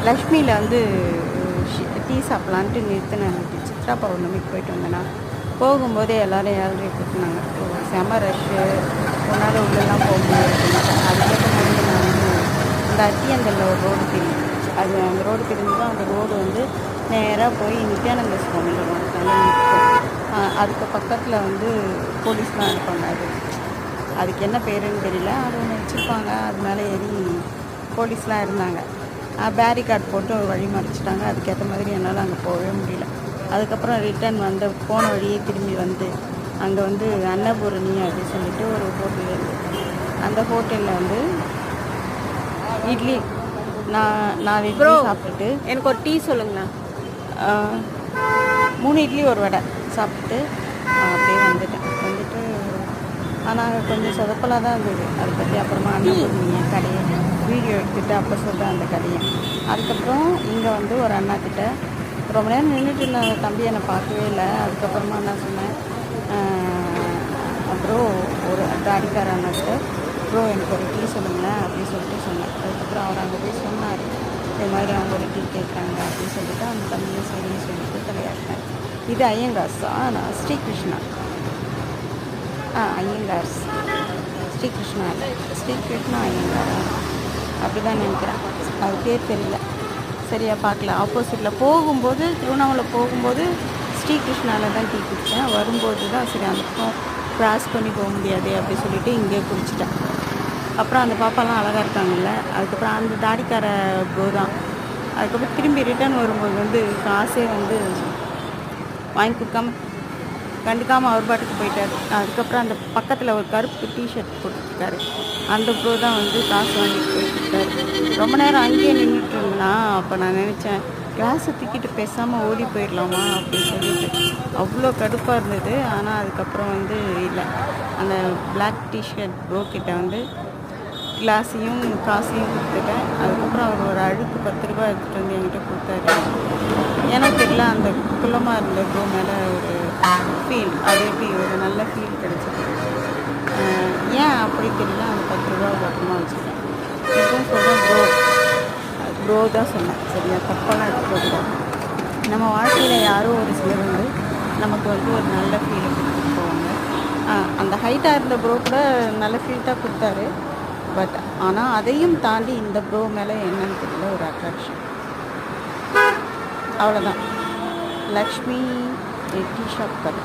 லக்ஷ்மியில் வந்து டீ சாப்பிட்லான்ட்டு நிறுத்தினேன். சித்ரா பௌர்ணமிக்கு போயிட்டு வந்தேன்னா போகும்போதே எல்லோரும் ஏழ்ரை கூட்டினாங்க. செம ரஷ்ஷு, உன்னால் உள்ளெல்லாம் போக முடியாது. அதுக்கேற்ற மாதிரி நான் வந்து இந்த அத்தியந்தலில் ஒரு ரோடு தெரியும். அது அந்த ரோடு தெரிஞ்சு தான் அந்த ரோடு வந்து நேராக போய் நித்யானந்த சுவாமியில் நிற்கும். அதுக்கு பக்கத்தில் வந்து போலீஸ்லாம் இருப்பாங்க. அதுக்கு என்ன பேருன்னு தெரியல, அது ஒன்று வச்சுருப்பாங்க. அது மேலே ஏறி போலீஸ்லாம் இருந்தாங்க. பேரிகார்ட் போட்டு ஒரு வழி மறைச்சிட்டாங்க. அதுக்கேற்ற மாதிரி என்னால் அங்கே போகவே முடியல. அதுக்கப்புறம் ரிட்டன் வந்து போன வழியே திரும்பி வந்து அங்கே வந்து அன்னபூரணி அப்படின்னு சொல்லிட்டு ஒரு ஹோட்டல் இருக்குது. அந்த ஹோட்டலில் வந்து இட்லி நான் இட்லி சாப்பிட்டுட்டு எனக்கு ஒரு டீ சொல்லுங்கண்ணா. 3 இட்லி ஒரு வடை சாப்பிட்டு அப்படியே வந்துட்டு ஆனால் கொஞ்சம் சொதப்பலாக தான் இருந்தது. அதை பற்றி அப்புறமா அன்னபூர்ணியை கடையை வீடியோ எடுத்துகிட்டு அப்போ சொல்கிறேன் அந்த கடையை. அதுக்கப்புறம் இங்கே வந்து ஒரு அண்ணாக்கிட்ட ரொம்ப நேரம் நின்றுட்டு இருந்த அந்த தம்பி என்னை பார்க்கவே இல்லை. அதுக்கப்புறமா என்ன சொன்னேன், அப்புறம் ஒரு தாடிக்கார அண்ணாக்கிட்ட ப்ரோ எனக்கு ஒரு டீ சொல்லுங்களேன் அப்படின்னு சொல்லிட்டு சொன்னேன். அதுக்கப்புறம் அவர் அங்கே போய் சொன்னார், இது மாதிரி அவங்க ஒரு டீ கேட்குறாங்க அப்படின்னு சொல்லிட்டு அந்த தம்பியை சரின்னு சொல்லிட்டு தலையாட்டினேன். இது ஐயங்கார்ஸா? நான் ஸ்ரீகிருஷ்ணா. ஐயங்கார்ஸ் ஸ்ரீகிருஷ்ணா ஐயங்காரா அப்படி தான் நினைக்கிறேன். அது பேர் தெரியல சரியாக பார்க்கல. ஆப்போசிட்டில் போகும்போது திருவண்ணாமலை போகும்போது ஸ்ரீகிருஷ்ணாவில் தான் டீ குடித்தேன். வரும்போது தான் சரி அந்த பக்கம் க்ராஸ் பண்ணி போக முடியாது அப்படி சொல்லிவிட்டு இங்கே குடிச்சிட்டேன். அப்புறம் அந்த பாப்பாலாம் அழகாக இருக்காங்கல்ல, அதுக்கப்புறம் அந்த தாடிக்கார ப்ரோ தான். அதுக்கப்புறம் திரும்பி ரிட்டர்ன் வரும்போது வந்து காசே வந்து வாங்கி கொடுக்காம கண்டுக்காமல் அவர் பாட்டுக்கு போயிட்டார். அதுக்கப்புறம் அந்த பக்கத்தில் ஒரு கருப்பு டிஷர்ட் போட்டுருக்காரு, அந்த ப்ரோ தான் வந்து காசு வாங்கிட்டு போயிட்டுருக்காரு. ரொம்ப நேரம் அங்கேயே நின்றுட்டு இருந்தேன்னா அப்போ நான் நினச்சேன் கிளாஸை தூக்கிட்டு பேசாமல் ஓடி போயிடலாமா அப்படின்னு சொல்லிட்டு அவ்வளோ கடுப்பாக இருந்தது. ஆனால் அதுக்கப்புறம் வந்து இல்லை, அந்த பிளாக் டிஷர்ட் ப்ரோ கிட்ட வந்து கிளாஸையும் காசையும் கொடுத்துட்டேன். அதுக்கப்புறம் அவர் ஒரு அழுக்கு 10 ரூபா எடுத்துகிட்டு வந்து என்கிட்ட கொடுத்தாரு. எனக்கு தெரியல, அந்த குள்ளமாக இருந்த ப்ரோ மேலே ஒரு ஃபீல், அது எப்படி ஒரு நல்ல ஃபீல் கிடச்சிது. ஏன் அப்படி தெரியல, அந்த 10 ரூபா பக்கமாக வச்சுருக்கேன். இதுவும் சொல்கிறேன் ப்ரோ தான் சொன்னேன், சரியா? தப்பாலாம் எடுத்துக்கூடாது. நம்ம வாழ்க்கையில் யாரோ ஒரு சிலர் வந்து நமக்கு வந்து ஒரு நல்ல ஃபீலை கொடுத்துட்டு போவாங்க. அந்த ஹைட்டாக இருந்த ப்ரோ கூட நல்ல ஃபீல் தான் கொடுத்தாரு. பட் ஆனால் அதையும் தாண்டி இந்த ப்ரோ மேலே என்னன்னு தெரியல, ஒரு அட்ராக்ஷன். அவ்வளோதான். லக்ஷ்மி டீ ஷாப் கடை.